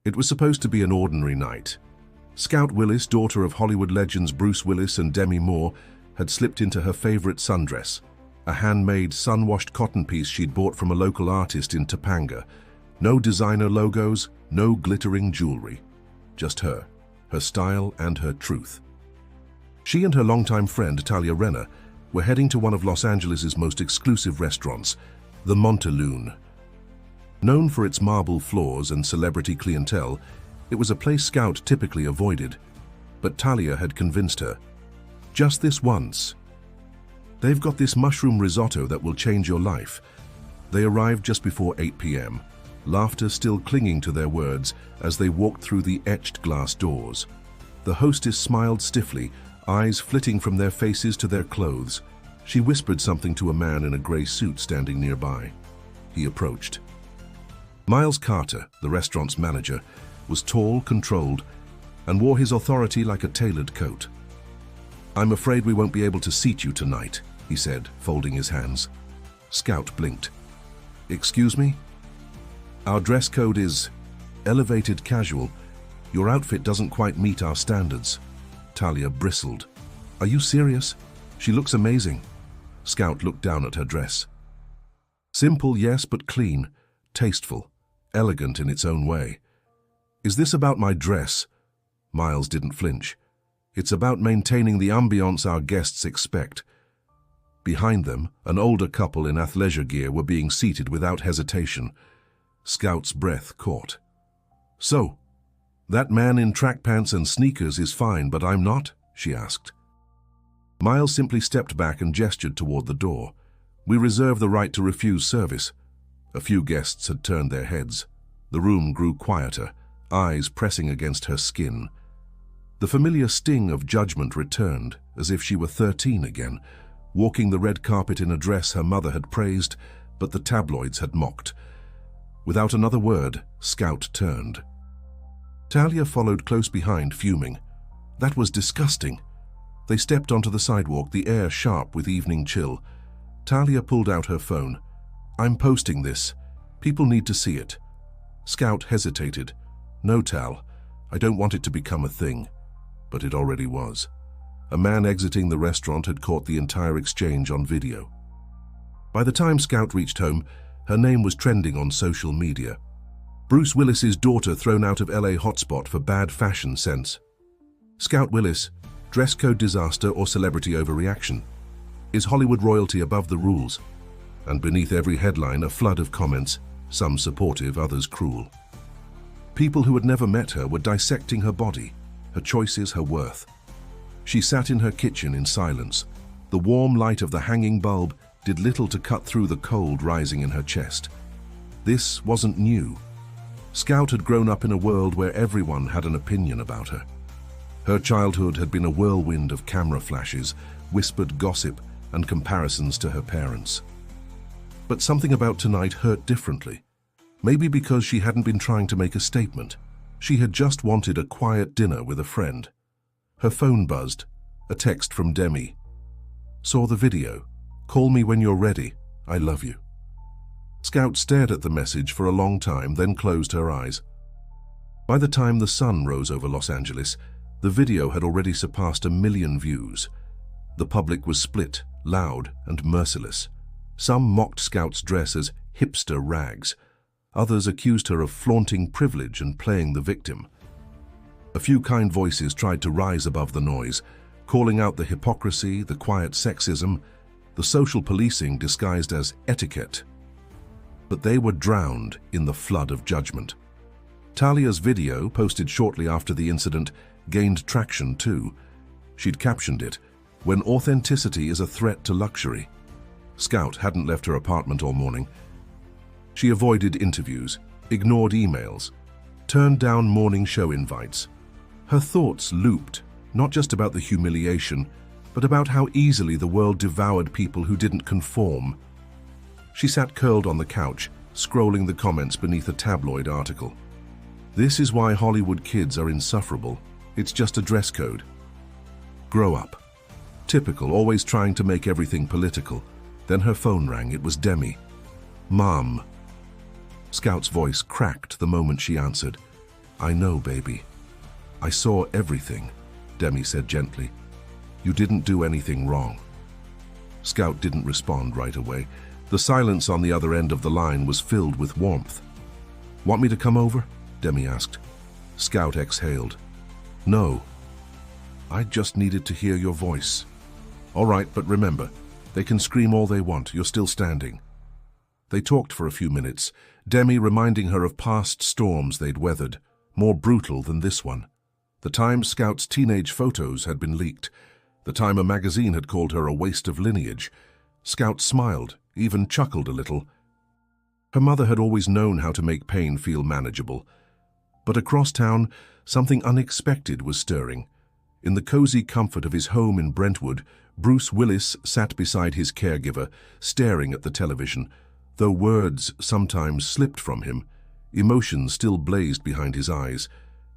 It was supposed to be an ordinary night. Scout Willis, daughter of Hollywood legends Bruce Willis and Demi Moore, had slipped into her favorite sundress, a handmade, sun-washed cotton piece she'd bought from a local artist in Topanga. No designer logos, no glittering jewelry. Just her style and her truth. She and her longtime friend, Talia Renner, were heading to one of Los Angeles' most exclusive restaurants, the Montaloon. Known for its marble floors and celebrity clientele, it was a place Scout typically avoided. But Talia had convinced her. Just this once. They've got this mushroom risotto that will change your life. They arrived just before 8 p.m., laughter still clinging to their words as they walked through the etched glass doors. The hostess smiled stiffly, eyes flitting from their faces to their clothes. She whispered something to a man in a gray suit standing nearby. He approached. Miles Carter, the restaurant's manager, was tall, controlled, and wore his authority like a tailored coat. "I'm afraid we won't be able to seat you tonight," he said, folding his hands. Scout blinked. "Excuse me? Our dress code is elevated casual. Your outfit doesn't quite meet our standards." Talia bristled. "Are you serious? She looks amazing." Scout looked down at her dress. Simple, yes, but clean, tasteful, elegant in its own way. "Is this about my dress?" Miles didn't flinch. "It's about maintaining the ambiance our guests expect." Behind them, an older couple in athleisure gear were being seated without hesitation. Scout's breath caught. "So, that man in track pants and sneakers is fine, but I'm not?" she asked. Miles simply stepped back and gestured toward the door. "We reserve the right to refuse service." A few guests had turned their heads. The room grew quieter, eyes pressing against her skin. The familiar sting of judgment returned, as if she were 13 again, walking the red carpet in a dress her mother had praised, but the tabloids had mocked. Without another word, Scout turned. Talia followed close behind, fuming. That was disgusting. They stepped onto the sidewalk, the air sharp with evening chill. Talia pulled out her phone. "I'm posting this. People need to see it." Scout hesitated. "No, Tal. I don't want it to become a thing." But it already was. A man exiting the restaurant had caught the entire exchange on video. By the time Scout reached home, her name was trending on social media. Bruce Willis's daughter thrown out of LA hotspot for bad fashion sense. Scout Willis, dress code disaster or celebrity overreaction? Is Hollywood royalty above the rules? And beneath every headline, a flood of comments, some supportive, others cruel. People who had never met her were dissecting her body, her choices, her worth. She sat in her kitchen in silence. The warm light of the hanging bulb did little to cut through the cold rising in her chest. This wasn't new. Scout had grown up in a world where everyone had an opinion about her. Her childhood had been a whirlwind of camera flashes, whispered gossip, and comparisons to her parents. But something about tonight hurt differently. Maybe because she hadn't been trying to make a statement. She had just wanted a quiet dinner with a friend. Her phone buzzed, a text from Demi. "Saw the video. Call me when you're ready. I love you." Scout stared at the message for a long time, then closed her eyes. By the time the sun rose over Los Angeles, the video had already surpassed 1 million views. The public was split, loud, and merciless. Some mocked Scout's dress as hipster rags. Others accused her of flaunting privilege and playing the victim. A few kind voices tried to rise above the noise, calling out the hypocrisy, the quiet sexism, the social policing disguised as etiquette. But they were drowned in the flood of judgment. Talia's video, posted shortly after the incident, gained traction too. She'd captioned it, "When authenticity is a threat to luxury." Scout hadn't left her apartment all morning. She avoided interviews, ignored emails, turned down morning show invites. Her thoughts looped, not just about the humiliation, but about how easily the world devoured people who didn't conform. She sat curled on the couch, scrolling the comments beneath a tabloid article. "This is why Hollywood kids are insufferable. It's just a dress code. Grow up." Typical, always trying to make everything political. Then her phone rang. It was Demi. "Mom." Scout's voice cracked the moment she answered. I know, baby. I saw everything, Demi said gently. You didn't do anything wrong. Scout didn't respond right away. The silence on the other end of the line was filled with warmth. Want me to come over? Demi asked. Scout exhaled. No. I just needed to hear your voice. All right, but remember, they can scream all they want. You're still standing. They talked for a few minutes, Demi reminding her of past storms they'd weathered, more brutal than this one. The time Scout's teenage photos had been leaked, the time a magazine had called her a waste of lineage. Scout smiled, even chuckled a little. Her mother had always known how to make pain feel manageable. But across town, something unexpected was stirring. In the cozy comfort of his home in Brentwood, Bruce Willis sat beside his caregiver, staring at the television. Though words sometimes slipped from him, emotion still blazed behind his eyes,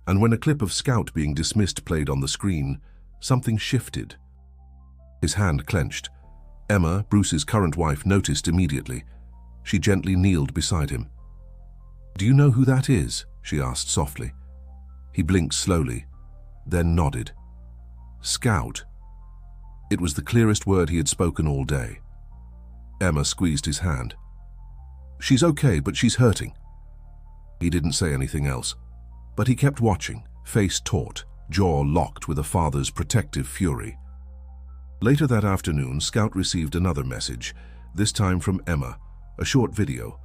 and when a clip of Scout being dismissed played on the screen, something shifted. His hand clenched. Emma, Bruce's current wife, noticed immediately. She gently kneeled beside him. "Do you know who that is?" she asked softly. He blinked slowly, then nodded. Scout. It was the clearest word he had spoken all day. Emma squeezed his hand. "She's okay, but she's hurting." He didn't say anything else, but he kept watching, face taut, jaw locked with a father's protective fury. Later that afternoon, Scout received another message, this time from Emma, a short video.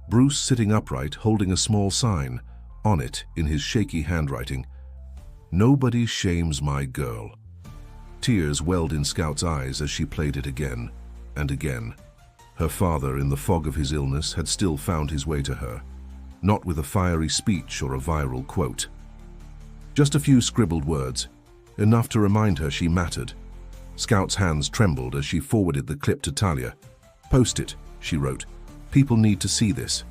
Bruce sitting upright, holding a small sign, on it, in his shaky handwriting, "Nobody shames my girl." Tears welled in Scout's eyes as she played it again and again. Her father, in the fog of his illness, had still found his way to her, not with a fiery speech or a viral quote. Just a few scribbled words, enough to remind her she mattered. Scout's hands trembled as she forwarded the clip to Talia. "Post it," she wrote. "People need to see this."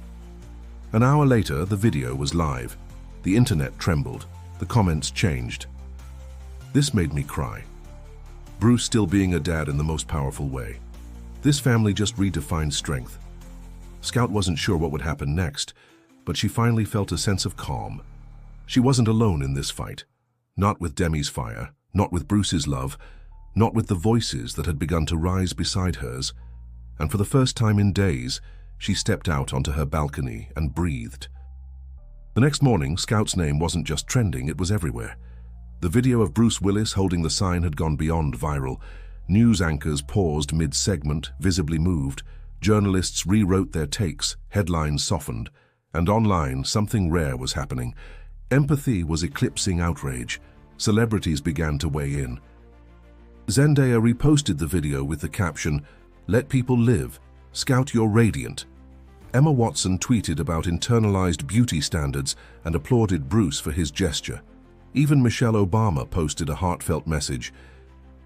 An hour later, the video was live. The internet trembled. The comments changed. This made me cry. Bruce still being a dad in the most powerful way. This family just redefined strength. Scout wasn't sure what would happen next, but she finally felt a sense of calm. She wasn't alone in this fight. Not with Demi's fire, not with Bruce's love, not with the voices that had begun to rise beside hers. And for the first time in days, she stepped out onto her balcony and breathed. The next morning, Scout's name wasn't just trending, it was everywhere. The video of Bruce Willis holding the sign had gone beyond viral. News anchors paused mid-segment, visibly moved. Journalists rewrote their takes, headlines softened. And online, something rare was happening. Empathy was eclipsing outrage. Celebrities began to weigh in. Zendaya reposted the video with the caption, "Let people live. Scout, you're radiant." Emma Watson tweeted about internalized beauty standards and applauded Bruce for his gesture. Even Michelle Obama posted a heartfelt message.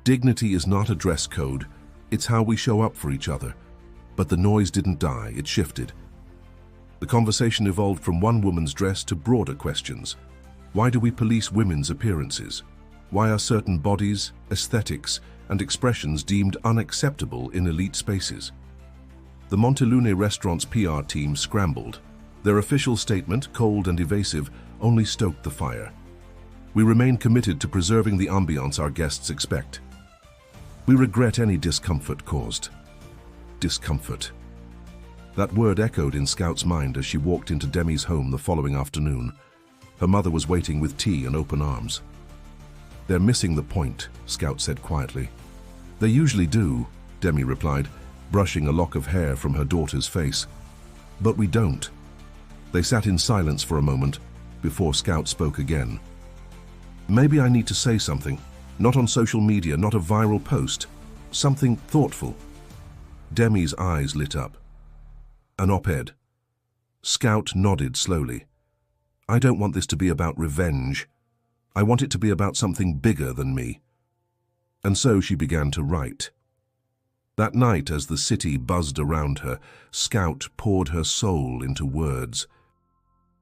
"Dignity is not a dress code, it's how we show up for each other." But the noise didn't die, it shifted. The conversation evolved from one woman's dress to broader questions. Why do we police women's appearances? Why are certain bodies, aesthetics, and expressions deemed unacceptable in elite spaces? The Montelune restaurant's PR team scrambled. Their official statement, cold and evasive, only stoked the fire. "We remain committed to preserving the ambiance our guests expect. We regret any discomfort caused." Discomfort. That word echoed in Scout's mind as she walked into Demi's home the following afternoon. Her mother was waiting with tea and open arms. "They're missing the point," Scout said quietly. "They usually do," Demi replied, brushing a lock of hair from her daughter's face. "But we don't." They sat in silence for a moment before Scout spoke again. "Maybe I need to say something. Not on social media, not a viral post. Something thoughtful." Demi's eyes lit up. "An op-ed." Scout nodded slowly. "I don't want this to be about revenge. I want it to be about something bigger than me." And so she began to write. That night, as the city buzzed around her, Scout poured her soul into words.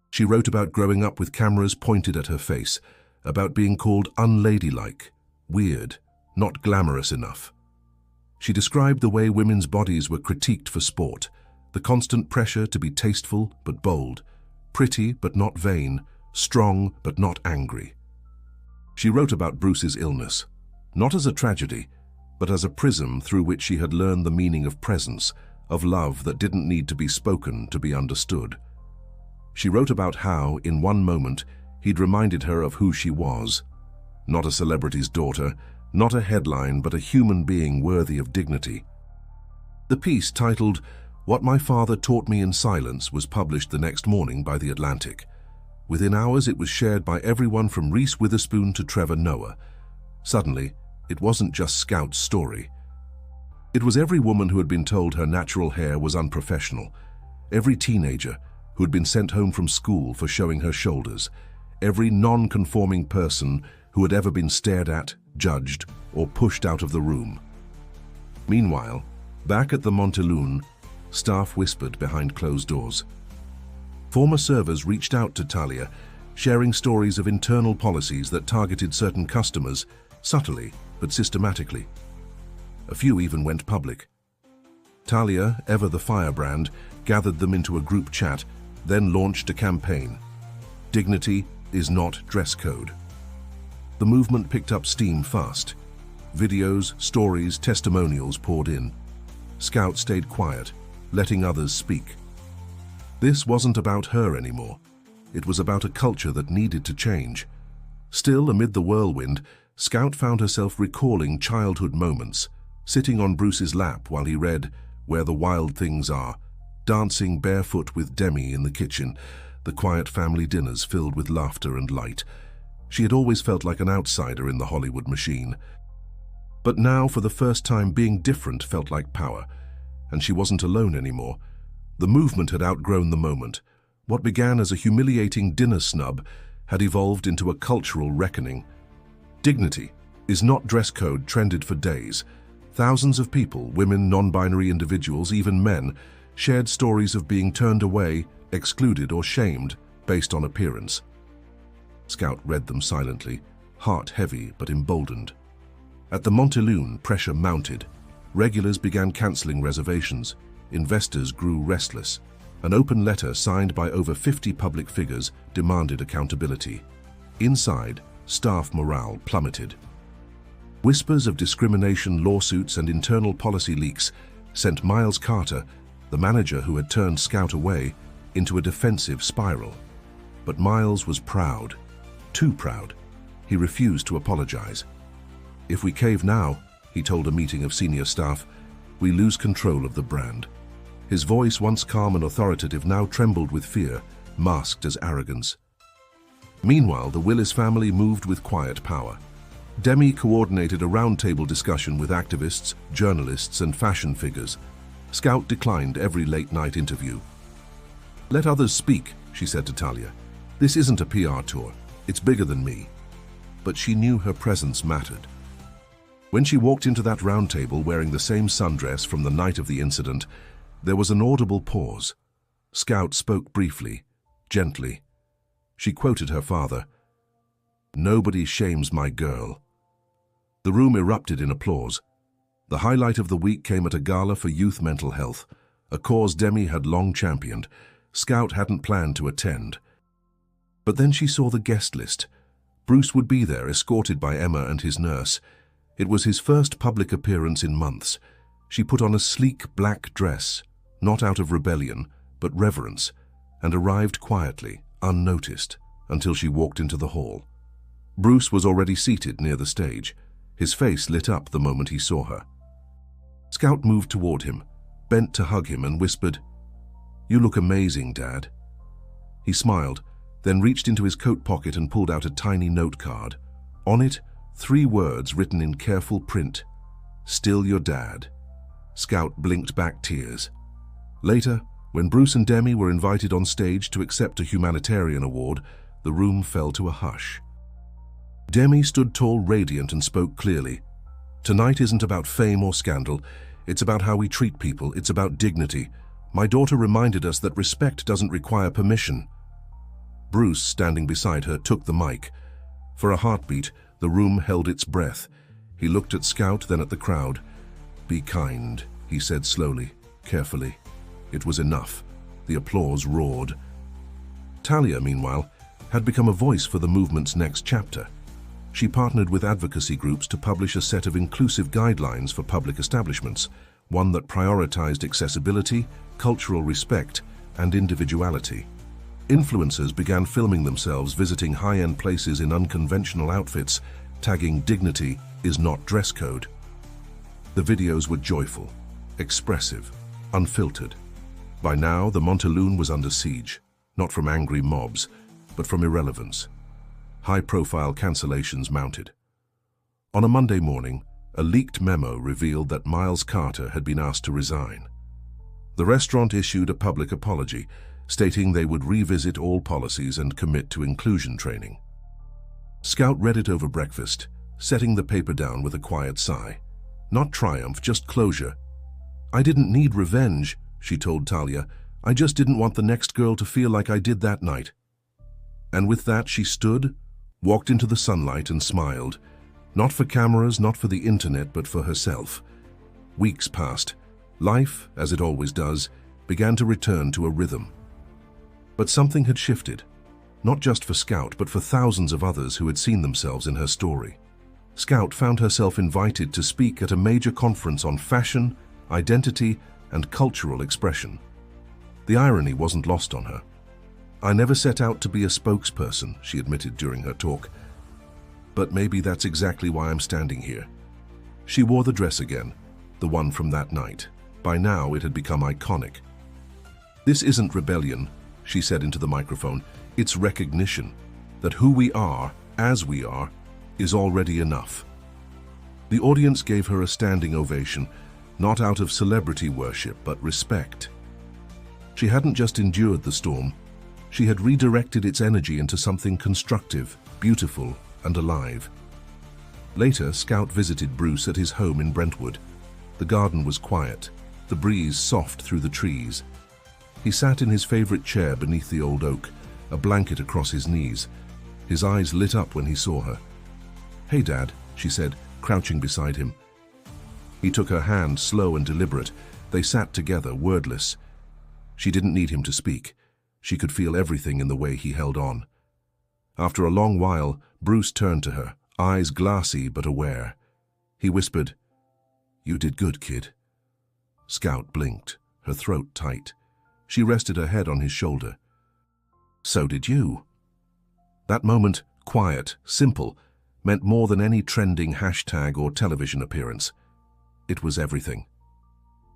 She wrote about growing up with cameras pointed at her face, about being called unladylike, weird, not glamorous enough. She described the way women's bodies were critiqued for sport, the constant pressure to be tasteful but bold, pretty but not vain, strong but not angry. She wrote about Bruce's illness, not as a tragedy, but as a prism through which she had learned the meaning of presence, of love that didn't need to be spoken to be understood. She wrote about how, in one moment, he'd reminded her of who she was. Not a celebrity's daughter, not a headline, but a human being worthy of dignity. The piece, titled "What My Father Taught Me in Silence," was published the next morning by The Atlantic. Within hours, it was shared by everyone from Reese Witherspoon to Trevor Noah. Suddenly, it wasn't just Scout's story. It was every woman who had been told her natural hair was unprofessional, every teenager who had been sent home from school for showing her shoulders, every non-conforming person who had ever been stared at, judged, or pushed out of the room. Meanwhile, back at the Montelune, staff whispered behind closed doors. Former servers reached out to Talia, sharing stories of internal policies that targeted certain customers, subtly but systematically. A few even went public. Talia, ever the firebrand, gathered them into a group chat, then launched a campaign. Dignity is not dress code. The movement picked up steam fast. Videos, stories, testimonials poured in. Scout stayed quiet, letting others speak. This wasn't about her anymore. It was about a culture that needed to change. Still, amid the whirlwind, Scout found herself recalling childhood moments, sitting on Bruce's lap while he read Where the Wild Things Are, dancing barefoot with Demi in the kitchen, the quiet family dinners filled with laughter and light. She had always felt like an outsider in the Hollywood machine. But now, for the first time, being different felt like power, and she wasn't alone anymore. The movement had outgrown the moment. What began as a humiliating dinner snub had evolved into a cultural reckoning. Dignity is not dress code trended for days. Thousands of people, women, non-binary individuals, even men, shared stories of being turned away, excluded, or shamed based on appearance. Scout read them silently, heart heavy but emboldened. At the Montelune, pressure mounted. Regulars began cancelling reservations. Investors grew restless. An open letter signed by over 50 public figures demanded accountability. Inside, staff morale plummeted. Whispers of discrimination lawsuits and internal policy leaks sent Miles Carter, the manager who had turned Scout away, into a defensive spiral. But Miles was proud. Too proud. He refused to apologize. "If we cave now," he told a meeting of senior staff, "we lose control of the brand." His voice, once calm and authoritative, now trembled with fear, masked as arrogance. Meanwhile, the Willis family moved with quiet power. Demi coordinated a roundtable discussion with activists, journalists, and fashion figures. Scout declined every late-night interview. "Let others speak," she said to Talia. "This isn't a PR tour. It's bigger than me." But she knew her presence mattered. When she walked into that round table wearing the same sundress from the night of the incident, there was an audible pause. Scout spoke briefly, gently. She quoted her father, "Nobody shames my girl." The room erupted in applause. The highlight of the week came at a gala for youth mental health, a cause Demi had long championed. Scout hadn't planned to attend. But then she saw the guest list. Bruce would be there, escorted by Emma and his nurse. It was his first public appearance in months. She put on a sleek black dress, not out of rebellion, but reverence, and arrived quietly, unnoticed, until she walked into the hall. Bruce was already seated near the stage. His face lit up the moment he saw her. Scout moved toward him, bent to hug him, and whispered, "You look amazing, Dad." He smiled, then reached into his coat pocket and pulled out a tiny note card. On it, 3 words written in careful print, "Still your dad." Scout blinked back tears. Later, when Bruce and Demi were invited on stage to accept a humanitarian award, the room fell to a hush. Demi stood tall, radiant, and spoke clearly. "Tonight isn't about fame or scandal. It's about how we treat people. It's about dignity. My daughter reminded us that respect doesn't require permission." Bruce, standing beside her, took the mic. For a heartbeat, the room held its breath. He looked at Scout, then at the crowd. "Be kind," he said slowly, carefully. It was enough. The applause roared. Talia, meanwhile, had become a voice for the movement's next chapter. She partnered with advocacy groups to publish a set of inclusive guidelines for public establishments, one that prioritized accessibility, cultural respect, and individuality. Influencers began filming themselves visiting high-end places in unconventional outfits, tagging "Dignity is not dress code." The videos were joyful, expressive, unfiltered. By now, the Montaloon was under siege, not from angry mobs, but from irrelevance. High-profile cancellations mounted. On a Monday morning, a leaked memo revealed that Miles Carter had been asked to resign. The restaurant issued a public apology, stating they would revisit all policies and commit to inclusion training. Scout read it over breakfast, setting the paper down with a quiet sigh. Not triumph, just closure. "I didn't need revenge," she told Talia. "I just didn't want the next girl to feel like I did that night." And with that, she stood, walked into the sunlight and smiled. Not for cameras, not for the internet, but for herself. Weeks passed. Life, as it always does, began to return to a rhythm. But something had shifted, not just for Scout, but for thousands of others who had seen themselves in her story. Scout found herself invited to speak at a major conference on fashion, identity, and cultural expression. The irony wasn't lost on her. "I never set out to be a spokesperson," she admitted during her talk. "But maybe that's exactly why I'm standing here." She wore the dress again, the one from that night. By now, it had become iconic. "This isn't rebellion," she said into the microphone. "It's recognition that who we are, as we are, is already enough." The audience gave her a standing ovation, not out of celebrity worship, but respect. She hadn't just endured the storm, she had redirected its energy into something constructive, beautiful, and alive. Later, Scout visited Bruce at his home in Brentwood. The garden was quiet, the breeze soft through the trees. He sat in his favorite chair beneath the old oak, a blanket across his knees. His eyes lit up when he saw her. "Hey, Dad," she said, crouching beside him. He took her hand, slow and deliberate. They sat together, wordless. She didn't need him to speak. She could feel everything in the way he held on. After a long while, Bruce turned to her, eyes glassy but aware. He whispered, "You did good, kid." Scout blinked, her throat tight. She rested her head on his shoulder. "So did you." That moment, quiet, simple, meant more than any trending hashtag or television appearance. It was everything.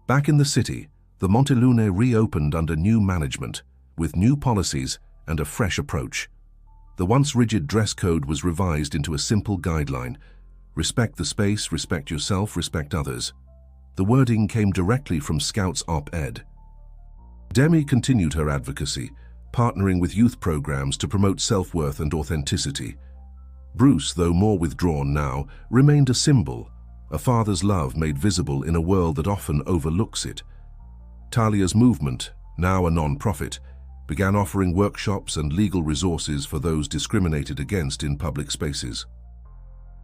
Back in the city, the Montalune reopened under new management, with new policies and a fresh approach. The once rigid dress code was revised into a simple guideline: respect the space, respect yourself, respect others. The wording came directly from Scout's op-ed. Demi continued her advocacy, partnering with youth programs to promote self-worth and authenticity. Bruce, though more withdrawn now, remained a symbol, a father's love made visible in a world that often overlooks it. Talia's movement, now a non-profit, began offering workshops and legal resources for those discriminated against in public spaces.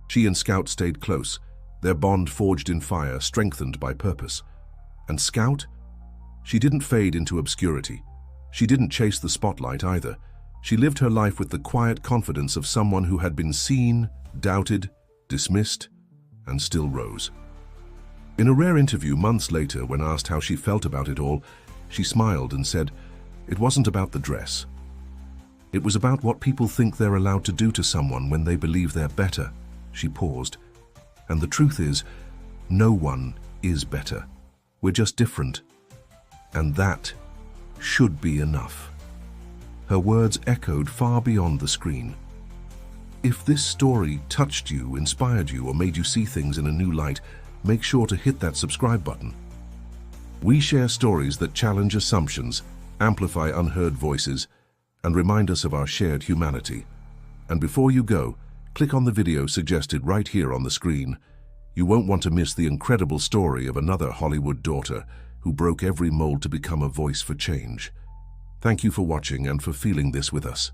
She and Scout stayed close, their bond forged in fire, strengthened by purpose. And Scout? She didn't fade into obscurity. She didn't chase the spotlight either. She lived her life with the quiet confidence of someone who had been seen, doubted, dismissed, and still rose. In a rare interview months later, when asked how she felt about it all, she smiled and said, "It wasn't about the dress. It was about what people think they're allowed to do to someone when they believe they're better." She paused. "And the truth is, no one is better. We're just different. And that should be enough." Her words echoed far beyond the screen. If this story touched you, inspired you, or made you see things in a new light, make sure to hit that subscribe button. We share stories that challenge assumptions, amplify unheard voices, and remind us of our shared humanity. And before you go, click on the video suggested right here on the screen. You won't want to miss the incredible story of another Hollywood daughter who broke every mold to become a voice for change. Thank you for watching and for feeling this with us.